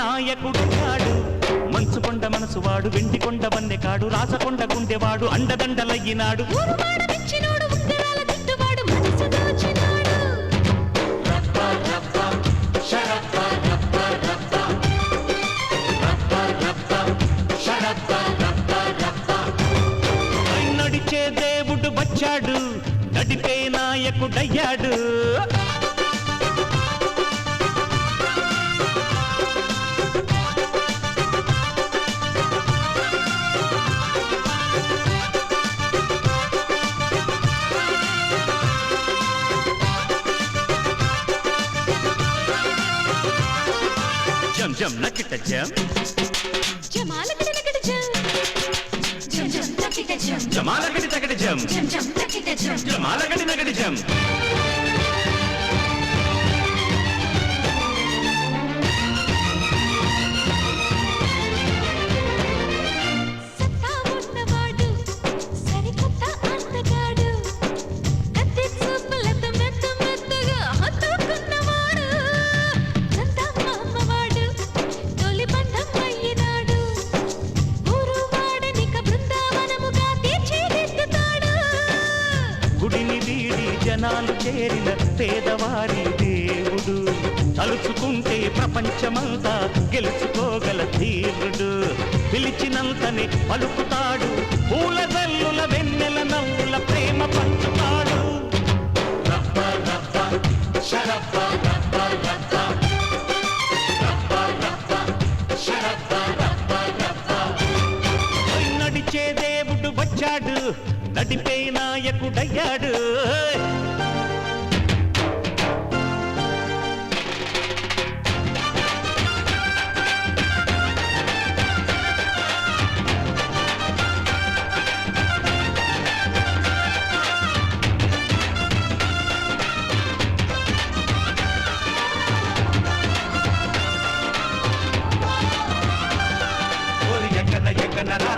నాయకుడయ్యాడు మంచుకొండ మనసువాడు వెండికొండ వన్నెకాడు రాచకొండ గుండెవాడు అండదండలయ్యినాడు నడిచే దేవుడు వచ్చాడు నడిపే నాయకుడయ్యాడు జం జం నకిట జం జమాలకిట నకిట జం జం జం నకిట జం జమాలకిట నకిట జం జం జం నకిట జం జమాలకిట నకిట జం సత్తా ఉన్నవాడు సరికొత్త ఆటగాడు కత్తి చూపులతో మెత్త మెత్తగా హత్తుకున్నవాడు చందమామవాడు తొలి బంధం అయ్యినాడు ఊరువాడనిక బృందావనముగా తీర్చిదిద్దుతాడు గుడిని వీడి జనాలు చేరిన పేదవారి దేవుడు తలుచుకుంటే ప్రపంచమంతా గెలుచుకోగల ధీరుడు పిలిచినంతనే పలుకుతాడు పూల జల్లుల వెన్నెల నవ్వుల ప్రేమ పంచుతాడు రప్ప రప్ప శరప్ప రప్ప రప్ప రప్ప రప్ప శరప్ప రప్ప రప్ప నడిచే దేవుడు వచ్చాడు నడిపే నాయకుడయ్యాడు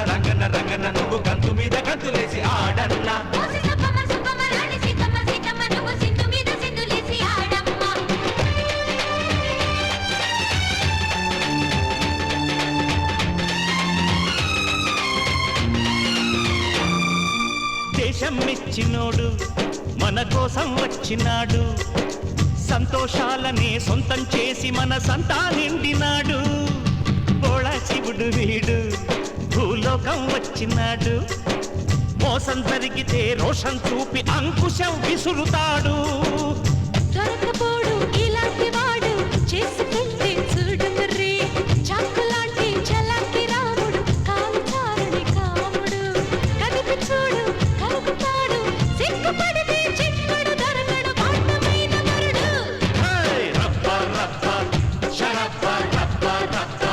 రంగన రంగన నువ్వు కంతు మీద కంతులేసి ఆడన్నా దేశం ఇచ్చినోడు మన కోసం వచ్చినాడు సంతోషాలనే సొంతం చేసి మన సంతా నిండినాడు బోళ శివుడు వీడు భూలోకం వచ్చినాడు మోసం జరిగితే రోషన్ చూపి అంకుశం విసురుతాడు దొరకపోడు ఇలాంటి వాడు చేసుకుంటే చూడు మర్రి చాకులాంటి చలాకి రాముడు కాలుచారుడి కాముడు కదిపి చూడు కలుగుతాడు సిగ్గుపడితే చిక్కుడు దొరకడు పాఠమైన మరుడు రప్ప రప్ప శరప్ప రప్ప రప్ప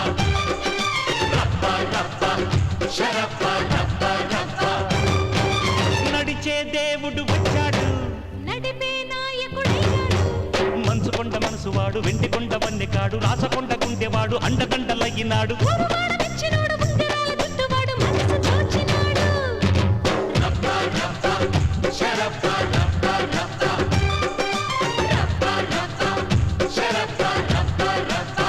రప్ప రప్ప శరప్ప రప్ప రప్ప నడిచే దేవుడు వచ్చాడు నడిపే నాయకుడయ్యాడు మంచుకొండ మనసువాడు వెండికొండ వన్నెకాడు రాచకొండ గుండెవాడు అండదండలయ్యినాడు ఊరువాడనిచ్చినోడు ఉంగరాల జుట్టువాడు మనసు దోచినాడు రప్ప రప్ప శరప్ప రప్ప రప్ప రప్ప రప్ప శరప్ప రప్ప రప్ప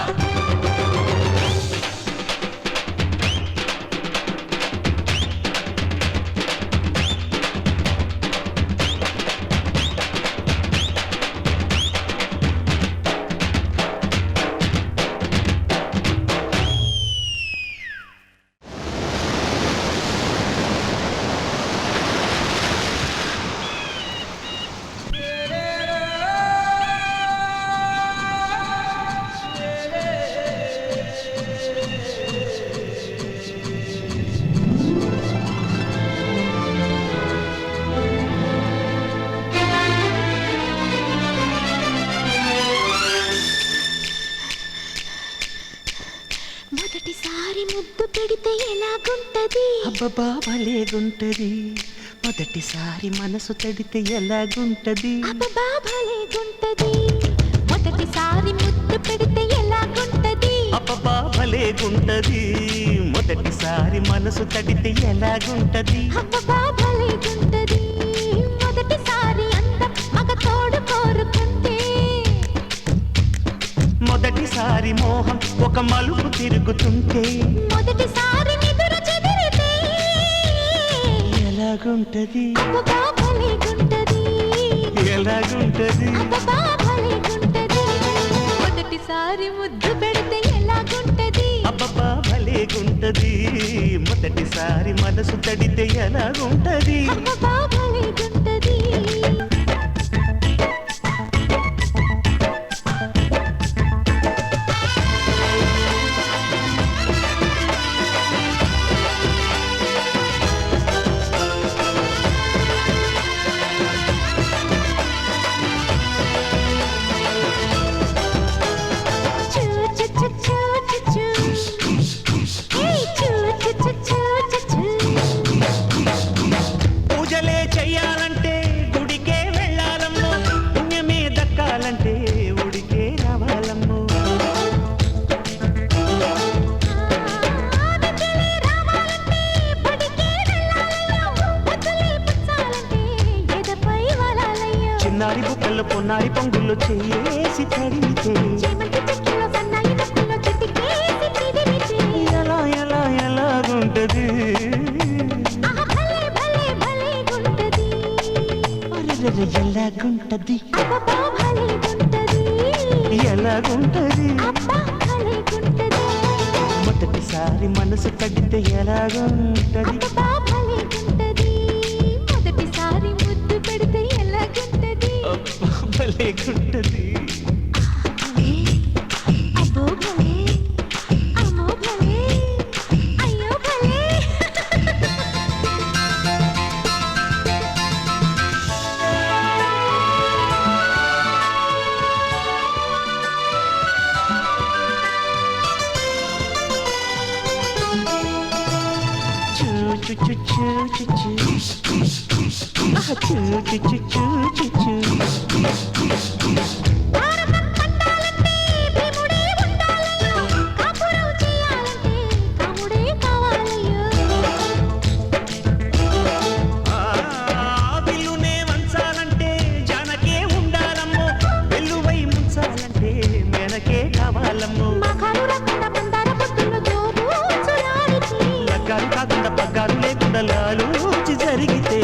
మొదటిసారి ముద్దు పెడితే ఎలాగుంటది అబ్బబ్బా భలేగుంటది మొదటిసారి మనసు తడితే ఎలాగుంటది అబ్బబ్బా భలేగుంటది మొదటిసారి ముద్దు పెడితే ఎలాగుంటది అబ్బబ్బా భలేగుంటది మొదటిసారి మనసు తడితే ఎలాగుంటది అబ్బబ్బా భలేగుంటది మొదటిసారి అందం మగ తోడు కోరుకుంటే మొదటిసారి మోహం ఒక మలుపు తిరుగుతుంటే మొదటిసారి నిదురు చెదిరితే ఎలాగుంటది అబ్బబ్బా భలేగుంటది ఎలాగుంటది అబ్బబ్బా భలేగుంటది మొదటిసారి ముద్దు పెడితే ఎలాగుంటది అబ్బబ్బా భలేగుంటది మొదటిసారి మనసు తడితే ఎలాగుంటది అబ్బబ్బా భలేగుంటది పూజలే చెయ్యాలంటే గుడికే వెళ్ళాలమ్మో పుణ్యమే దక్కాలంటే ఉడికే రావాలమ్మో చిన్నారి బుక్కల్లో పొన్నారి పొంగుల్లో చేసి తడితే ఎలా ఎలా ఎలాగుంటది అరెరెరె, ఎలాగుంటది ఎలాగుంటది మొదటిసారి మనసు తడితే ఎలాగుంటది మొదటిసారి ముద్దు పెడితే ఎలాగుంటది అబ్బా, భలేగుంటది అబ్బో భలే అమ్మో భలే అయ్యో భలే చూ చూ చూ చూ చూ చూ ఆహా, చూ చూ చూ చూ చూ చూ భారతం పట్టాలంటే భీముడే ఉండాలయ్యో కాపురం చేయాలంటే కాముడే కావాలయ్యో విల్లునే వంచాలంటే జానకే ఉండాలమ్మో వెల్లువై ముంచాలంటే మెనకే కావాలమ్మో మగాడు రకంగా మందార పొత్తుల్లో జోబూచులాడితే లగ్గాలు కాకుండా పగ్గాలు లేకుండా లాలూచి జరిగితే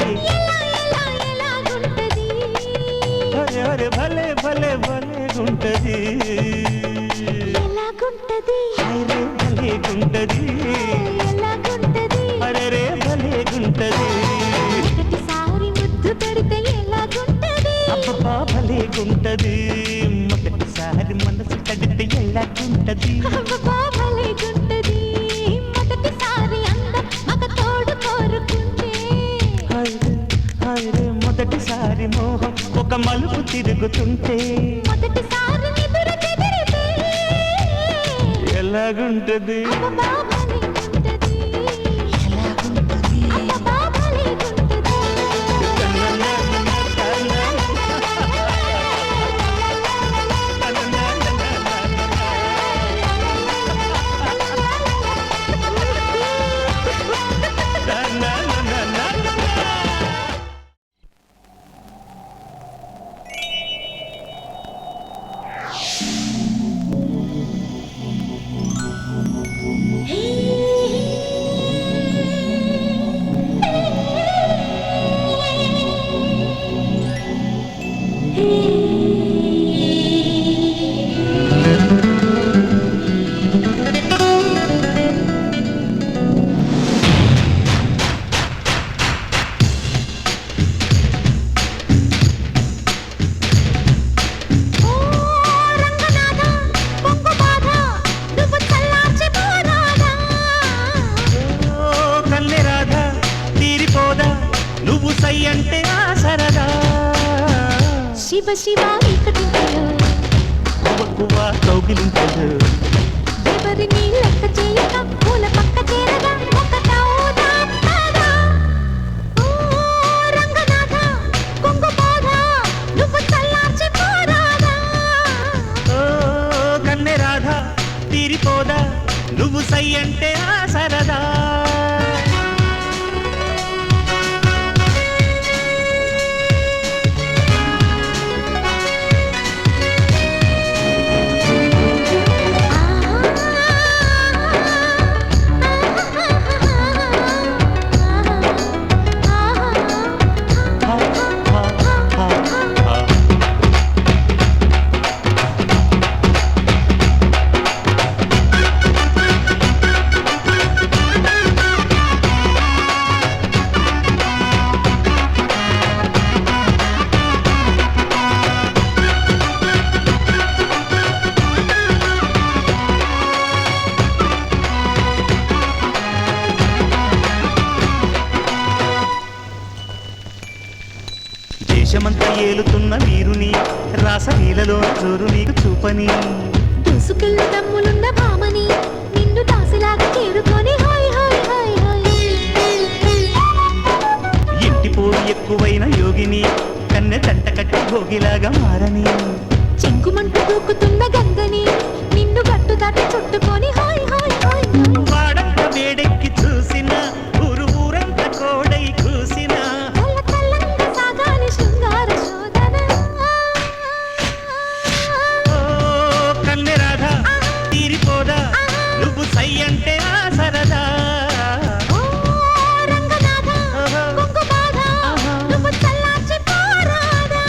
ఎలాగుంటది అరే అరే భలే భలే భలేగుంటది ఎలాగుంటది హైరే భలేగుంటది ఎలాగుంటది అరే రే భలేగుంటది మొదటిసారి ముద్దు పెడితే ఎలాగుంటది అబ్బబ్బా భలేగుంటది మొదటిసారి మనసు తడితే ఎలాగుంటది అబ్బబ్బా భలేగుంటది మొదటిసారి అందం మగ తోడు కోరుకుంటే హైరే హైరే మొదటిసారి మోహం ఒక మలుపు తిరుగుతుంటే మొదటిసారి నిదురు చెదిరితే ఎలాగుంటది అబ్బబ్బా భలేగుంటది ఎలాగుంటది అబ్బబ్బా భలేగుంటది అంటే ఆ సరదా శివ శివ ఇక్కడింతలో కువ్వ కౌగిలింతలు ఎవరిని లెక్క చేయక పూల పక్క చేరగా ఒకటవుదాం పదా. ఓ రంగనాథ కొంగు బాధ నువ్వు చల్లార్చి పోరాదా. ఓ కన్నె రాధ తీరిపోదా నువ్వు సై అంటే ఆ సరదా దేశమంతా ఏలుతున్న వీరుని రాసలీలలో జోరు నీకు చూపని దూసుకెళ్ళు దమ్ములున్న భామని నిన్ను దాసిలాగా చేరుకొని హాయ్ హాయ్ హాయ్ హాయ్ ఇంటి పోరు ఎక్కువైన యోగిని కన్నె తంట కట్టి భోగిలాగా మారని చెంగుమంటూ దూకుతున్న గంగని నిన్ను గట్టు దాటి చుట్టుకొని హాయ్ హాయ్ హాయ్ వాడంత వేడెక్కి చూసిన ఊరు ఊరంత కోడై కూసిన కళ్ళ కళ్ళంగా సాగాలి శృంగార శోధన ఓ కన్నె రాధా తీరిపోదా నువ్వు సై అంటే ఆ సరదా ఓ రంగనాథ కొంగు బాధ నువ్వు చల్లార్చి పోరాదా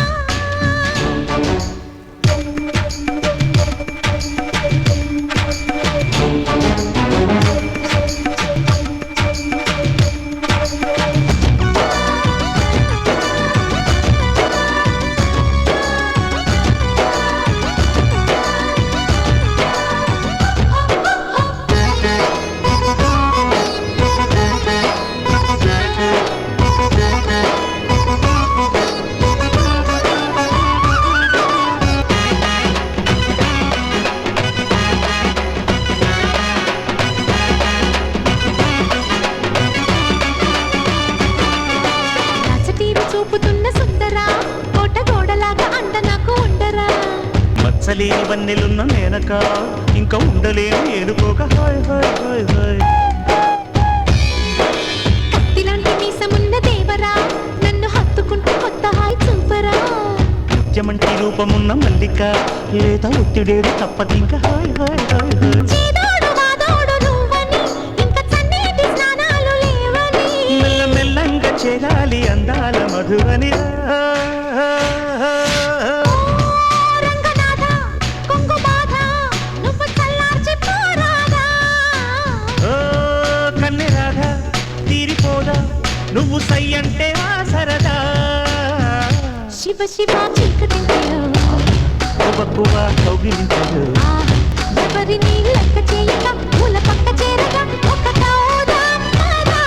రచటీవి చూపుతున్న సుందరా కోట గోడలాగా అండ నాకు ఉండరా మచ్చలేని వన్నెలున్న మేనక ఇంకా ఉండలేని ఏనుకోక హాయ్ హాయ్ హాయ్ హాయ్ కత్తిలాంటి మీసమున్న దేవరా నన్ను హత్తుకుంటూ కొత్త హాయ్ చూపరా ముత్యమంటి రూపమున్న మల్లిక లేత ఒత్తిడేడు తప్పదింక హాయ్ హాయ్ హాయ్ హాయ్ చేదోడు వాదోడు నువ్వని ఇంకా చన్నీటి స్నానాలు లేవని మెల్ల మెల్లంగా చేరాలి అందాల మధువని రంగనాథ కొంగు బాధ నువ్వు చల్లార్చి పోరాదా ఓ కన్నె రాధా తీరిపోదా నువ్వు సై అంటే ఆ సరదా శివ శివ చీకటించరు కువ్వ కౌగిలించదు ఎవరిని లెక్క చేయక పూల పక్క చేరగా ఒకటవుదాం పదా.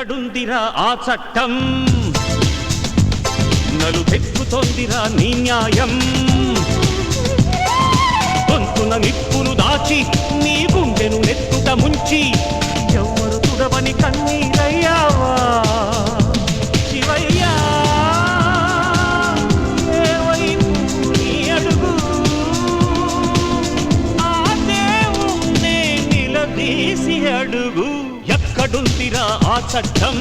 ఎక్కడుందిరా ఆ చట్టం నలుపెక్కుతోందిరా నీ న్యాయం గొంతున నిప్పును దాచి నీ గుండెను నెత్తుట ముంచి ఎవరు తుడవని కన్నీరయ్యావా శివయ్యా ఏ వైపు నీ అడుగు ఆ దేవుణ్ణే నిలదీసి అడుగు ఎక్కడుందిరా ఆ చట్టం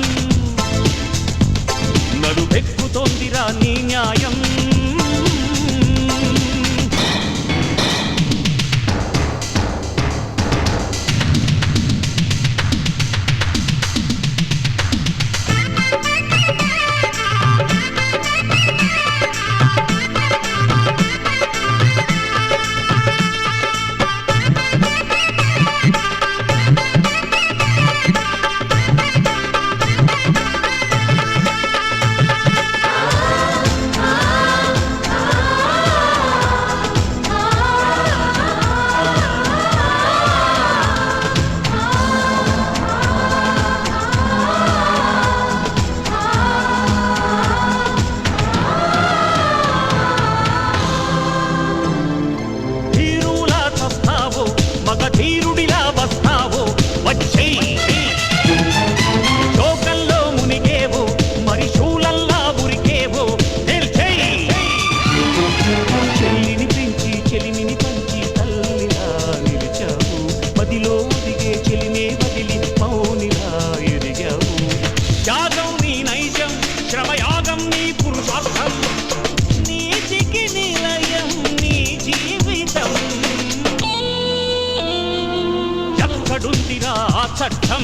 నడుపెక్కుతోందిరా నీ న్యాయం ధీరుడిలా వస్తావో వచ్చేయి లోకంలో మునిగేవో మరి శూలల్లా ఉరికేవో తేల్చేయి చెల్లిని పెంచి చెలిమిని పంచి తల్లిలా నిలిచావు మదిలో దిగే చెలినే వదిలి మౌనిలా ఎదిగావు త్యాగం నీ నైజం శ్రమయాగం నీ పురుషార్థం నీతికి నిలయం నీ జీవితం ఎక్కడుందిరా ఆ చట్టం